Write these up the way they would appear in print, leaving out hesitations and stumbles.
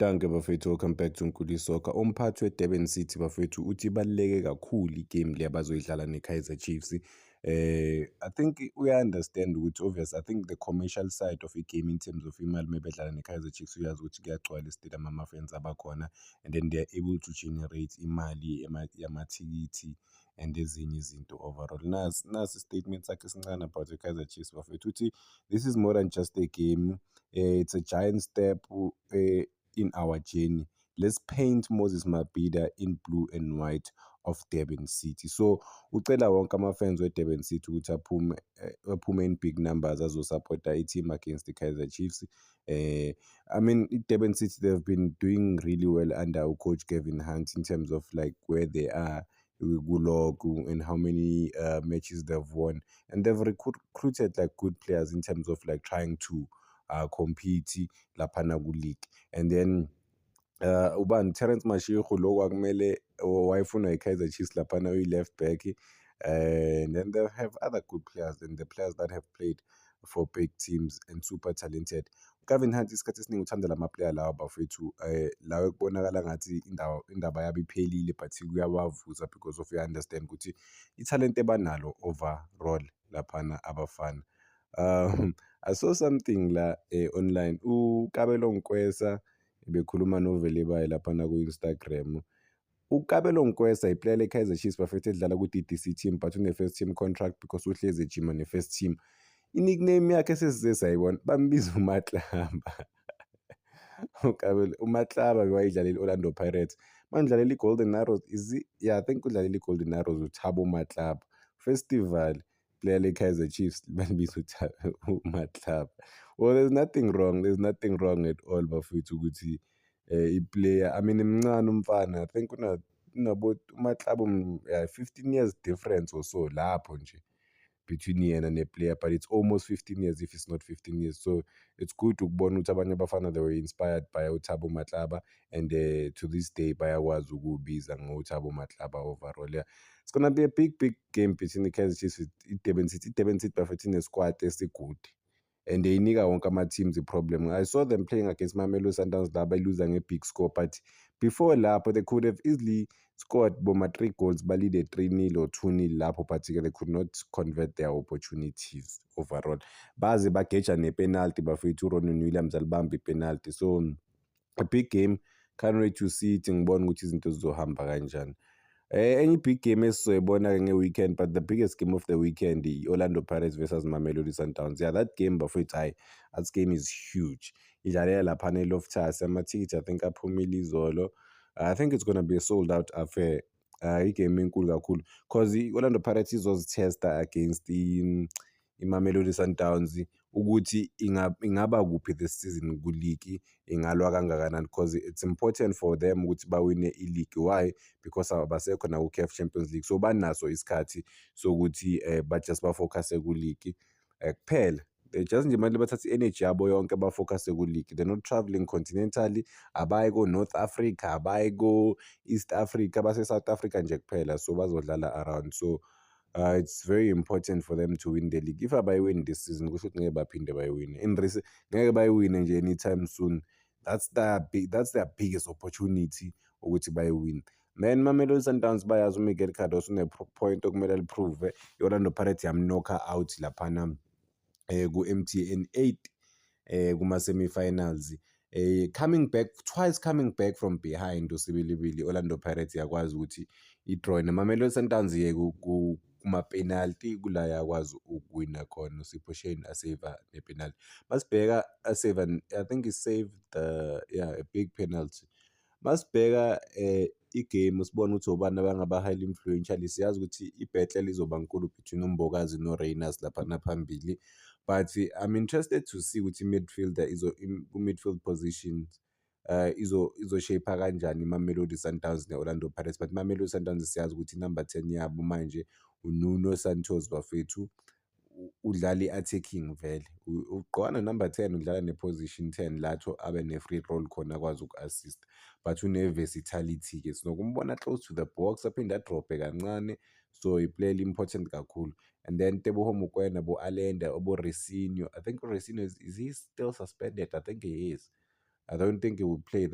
Danke bafethu, welcome back to Nkuli Soccer. Umphathi weDurban City bafethu uthi ibaluleke kakhulu igame le abazoyidlala neKaizer Chiefs. I think uya-understand ukuthi obvious, I think the commercial side of igame in terms of imali mebedlala neKaizer Chiefs uyazi ukuthi kuyagcwala estadium ama-fans abakhona, and then they are able to generate imali yamathikithi and ezinye izinto overall. Nasi statement sakhe esincane about iKaizer Chiefs bafethu uthi this is more than just a game, it's a giant step in our journey. Let's paint Moses Mabhida in blue and white of Durban City. So ucela wonke ama-fans weDurban City ukuthi aphume in big numbers azosupporta i-team against the Kaizer Chiefs. I mean, Durban City, they've been doing really well under coach Kevin Hunt in terms of like where they are and how many matches they've won, and they've recruited like good players in terms of like trying to compete laphana ku-league. And then ubani Terence Mashego lo akumele wayefuna iKaizer Chiefs laphana uyi-left back, and then they have other good players and the players that have played for big teams and super talented. Kevin Hunt isikhathi esiningi uthanda lama-player lawa bafethu lawa kubonakala ngathi indaba yabo iphelile, but kuyabavusa because of you-understand ukuthi i-talent ebanalo overall laphana abafana. I saw something la online, uKabelo Nkwesa bekhuluma noVelibayi laphana ku-Instagram. uKabelo Nkwesa iplayer leKaizer Chiefs bafethu edlala ku-DDC team but une-first team contract because uhlezi ejima ne-first team. I-nickname yakhe sesize sayibona, bambiza uMatlaba. uKabelo, uMatlaba wayedlalela i-Orlando Pirates, mandlalela i-Golden Arrows, I think udlalela i-Golden Arrows uThabo Matlaba. Festival player leKaizer Chiefs bambiza uMatlaba. Well, there's nothing wrong at all bafethu ukuthi i-player, I mean mncane umfana, I think unabo uMatlaba 15 years difference or so lapho nje between yena ne-player, but it's almost 15 years if it's not 15 years. So it's good ukubona ukuthi abanye abafana they were inspired by uThabo Matlaba, and to this day bayakwazi ukubiza ngoThabo Matlaba overall. Yeah, it's gonna be a big game between the Kaizer Chiefs with iDurban City. iDurban City bafethu ine-squad esigood and they inika wonke ama-teams i-problem. I saw them playing against Mamelodi Sundowns la bayiluza nge-big score, but before lapho they could have easily scored boma-3 goals, balide 3-0 or 2-0 lapho, but they could not convert their opportunities overall. Baze bageja ne-penalty bafethu uRonwen Williams alibamba i-penalty. So a big game, can't wait to see it, ngibona ukuthi izinto zizohamba kanjani. Any big game esizoyibona nge-weekend, but the biggest game of the weekend, Orlando Pirates versus Mamelodi Sundowns. Yeah, that game bafethu, that game is huge. Idlalela laphana eLoftus, amathikithi I think aphumile izolo. I think it's gonna be a sold out affair. Igame enkulu kakhulu because i-Orlando Pirates izozitesta against iMamelodi Sundowns ukuthi ingaba kuphi this season ku-league, ingalwa kangakanani, because it's important for them ukuthi bawine i-league. Why? Because abasekho na ku-CAF Champions League, so banaso isikhathi sokuthi just bafocuse ku-league kuphela. They just nje manje bathatha i-energy yabo yonke bafocuse ku-league. They're not traveling continentally, abayi ko-North Africa, abayi ko-East Africa, base-South Africa nje kuphela, so bazodlala around. So it's very important for them to win the league. If abayiwini this season kusho ukuthi ngeke baphinde bayiwine, ngeke bayiwine nje anytime soon. That's their biggest opportunity ukuthi bayiwine. Then Mamelodi Sundowns bayazi uMiguel Cardoso une-point okumele aliprove. i-Orlando Pirates yamnokha out laphana ku-MTN 8 kuma-semi-finals. Twice coming back from behind usibilibili, Orlando Pirates yakwazi ukuthi i-draw neMamelodi Sundowns kuma-penalty kula yakwazi ukuwina khona. uSipho Shane aseva ne-penalty. Masibheka aseva, I think he saved a big penalty. Masibheka igame sibona ukuthi obani abangaba highly influential, siyazi ukuthi i-battle lizoba nkulu between uMbokazi noReyners laphana phambili, but I'm interested to see ukuthi midfielder ku-midfield positions izoshape kanjani iMamelodi Sundowns ne-Orlando Pirates. But iMamelodi Sundowns siyazi ukuthi number 10 yabo manje uNuno Santos bafethu udlala i-attacking vele, ugqokana number 10, udlala ne-position 10 latho abe ne-free roll khona akwazi uku-assist, but une-versatility-ke, sinokumbona close to the box aphinde adrobhe kancane. So iplayer important kakhulu. And then Teboho Mokoena, Bo Alenda, Bo Resinho. I think Resinho is he still suspended? I think he is. I don't think he will play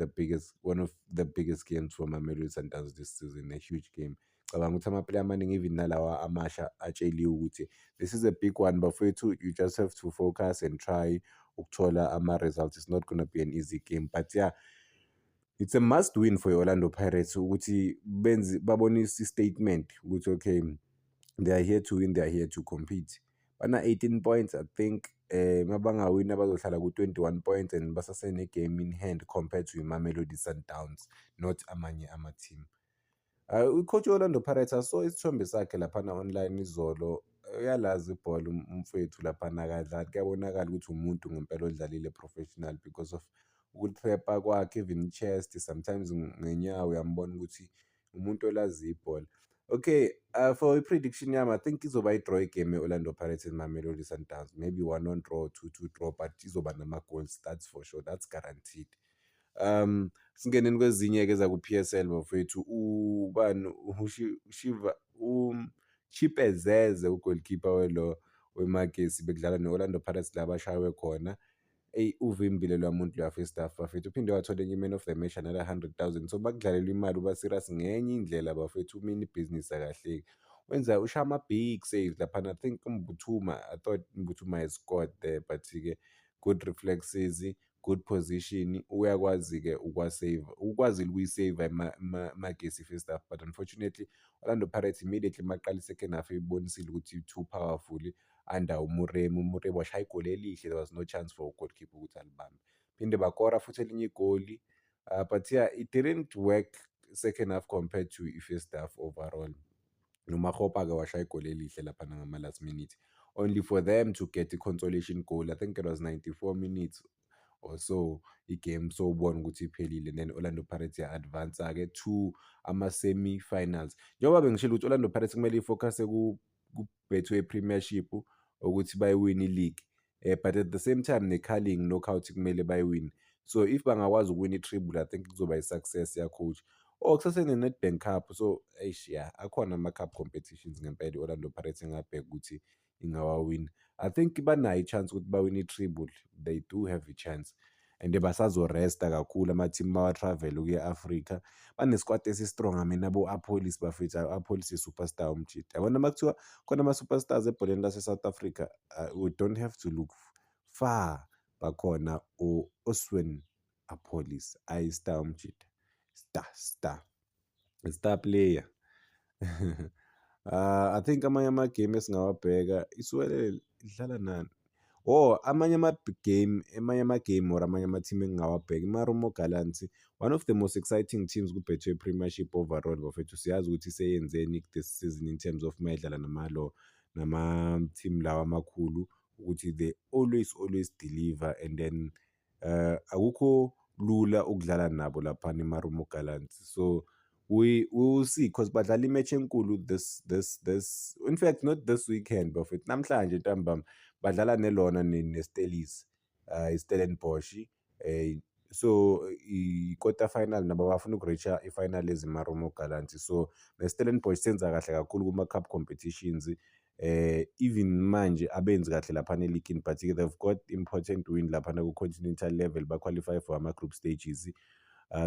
one of the biggest games for Mamelodi Sundowns this season, a huge game. Cabanga ukuthi amaplayer amaningi even nalawa amasha atsheliwe ukuthi this is a big one, but you just have to focus and try ukuthola ama-results. It's not going to be an easy game, but yeah, it's a must win for Orlando Pirates ukuthi babonise statement ukuthi okay, they are here to win, they are here to compete. Bana 18 points, I think mabangawina bazohlala ku-21 points and basasene-game in hand compared to Mamelodi Sundowns, not amanye ama-team. Ucoach Orlando Pirates asaw isithombe sakhe laphana online izolo, uyalazi ibhola umfethu laphana akadlali, kuyabonakala ukuthi umuntu ngempela odlalile professional because of ukuprepha kwakhe, even chest sometimes ngenyawo uyambona ukuthi umuntu olazi ibhola. Okay, for i-prediction yami, I think izoba i-draw game ye-Orlando Pirates and Mamelodi Sundowns, maybe 1-1 draw, 2-2 draw, but izoba nama-goals, that's for sure, that's guaranteed. Singeneni kwezinye-ke zaku-PSL bafowethu, ubani Chipezeze ugolikipa weMagesi bekudlala ne-Orlando Pirates la bashawe khona. Uvimbile lwa muntu lwa first half bafethu, uphinde wathola enye i-man of the match another 100,000. So bakudlalela imali uba serious ngenye indlela bafethu, umini ibhizinisi akahleki. Usha ama-big saves laphana. I think I thought Mbuthuma has scored there, but-ke good reflexes, good position, uyakwazi-ke ukwazile ukuyisave Magesi first half, but unfortunately Orlando Pirates immediately maqala i-second half ibonisile ukuthi too powerful under uMurem washaya igoli elihle, there was no chance for ugoalkeeper ukuthi alibambe. Phinde bakora futhi elinye igoli, but yeah, it didn't work second half compared to i-first half overall. NoMakgopa-ke washaya igoli elihle laphana ngama-last minute, only for them to get a consolation goal. I think it was 94 minutes or so i-game, so ubona ukuthi iphelile, then Orlando Pirates ya-advance-ke to ama-semi-finals. Njengoba bengishilo ukuthi Orlando Pirates kumele ifocus ku-Betway Premiership ukuthi bayiwine i-league, but at the same time ne-Carling knockout kumele bayiwine. So if bangakwazi ukuwina i-treble, I think kuzoba i-success ya-coach. Kusasene-Nedbank Cup, so yeah, akhona ama-cup competitions ngempela i-Orlando Pirates engabheka ukuthi ingawawina. I think banayo i-chance ukuthi bawine i-treble, they do have a chance. And basazoresta kakhulu ama-team mawa-travel ukuya e-Africa. Bane-squad esi-strong, mina abo-Apolis bafethu, Apolis i-superstar umjida. Yabona makuthiwa khona ama-superstars ebholeni lase-South Africa, we don't have to look far, bakhona u-Oswen Apolis, ayi-star umjida, star player. I think amanye ama-game esingawabheka, Isuwelele idlala nani? Amanye ama-game or amanye ama-team engingawabheka, i-Marumo Gallants, one of the most exciting teams ku-Betway Premiership overall bafethu. Siyazi ukuthi seyenzeni this season in terms of mayidlala nama-team lawa amakhulu, ukuthi they always deliver, and then akukho lula ukudlala nabo laphana i-Marumo Gallants. So we will see, because badlala i-match enkulu this in fact not this weekend bafethu, namhlanje ntambama badlala nelona ne-Stelis, i-Stellenbosch, so i-quarter final nabo bafuna ukureacha i-final ezi-Marumo Gallants. So ne-Stellenbosch senza kahle kakhulu kuma-cup competitions, even manje abenzi kahle laphana e-league, but they've got important win laphana ku-continental level, ba-qualify for ama-group stages.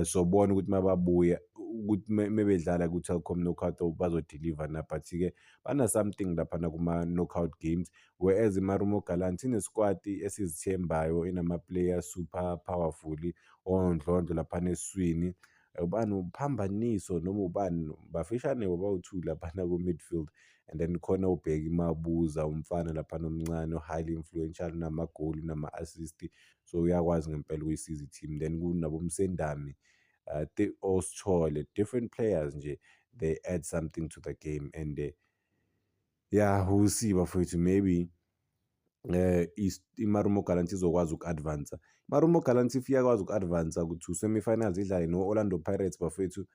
So bona ukuthi mababuya ukuthi mebedlala ku-Telkom knockout bazodeliver na, but-ke bana-something laphana kuma-knockout games, whereas i-Marumo Gallants ine-squad esizithembayo, inama-players super powerful, ondlondlo laphana esiswini. Ubani uPhambaniso noma ubani bafishane bawu-2 laphana ku-midfield, and then khona ubheka iMabuza, umfana laphana omncane highly influential, unamagoli, unama-assist, so uyakwazi ngempela ukuyisiza i-team. Then kunabomSendami, Osithole, different players nje, they add something to the game, and yeah, we'll see bafowethu, maybe i-Marumo Gallants izokwazi uku-advance. I-Marumo Gallants if iyakwazi uku-advance to semi-finals idlale no-Orlando Pirates bafowethu,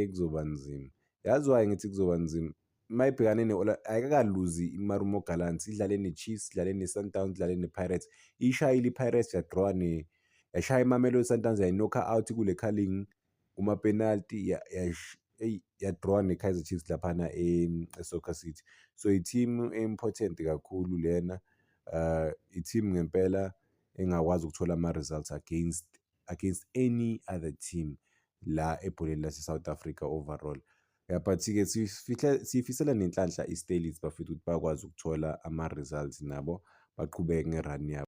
kuzoba nzima. Yazi why ngithi kuzoba nzima? Mayibhekane ayikakaluzi i-Marumo Gallants, idlale ne-Chiefs, idlale ne-Sundowns, idlale ne-Pirates, ishayile i-Pirates yashaya iMamelodi Sundowns, yayinokha out kule Carling kuma-penalty, yadraw ne-Kaizer Chiefs laphana e-Soccer City. So i-team important kakhulu lena, i-team ngempela engakwazi ukuthola ama-results against against any other team la ebholeni lase-South Africa overall. But-ke siyifisela nenhlanhla i-Starlets bafethu ukuthi bakwazi ukuthola ama-results nabo baqhubeke ngerun yabo.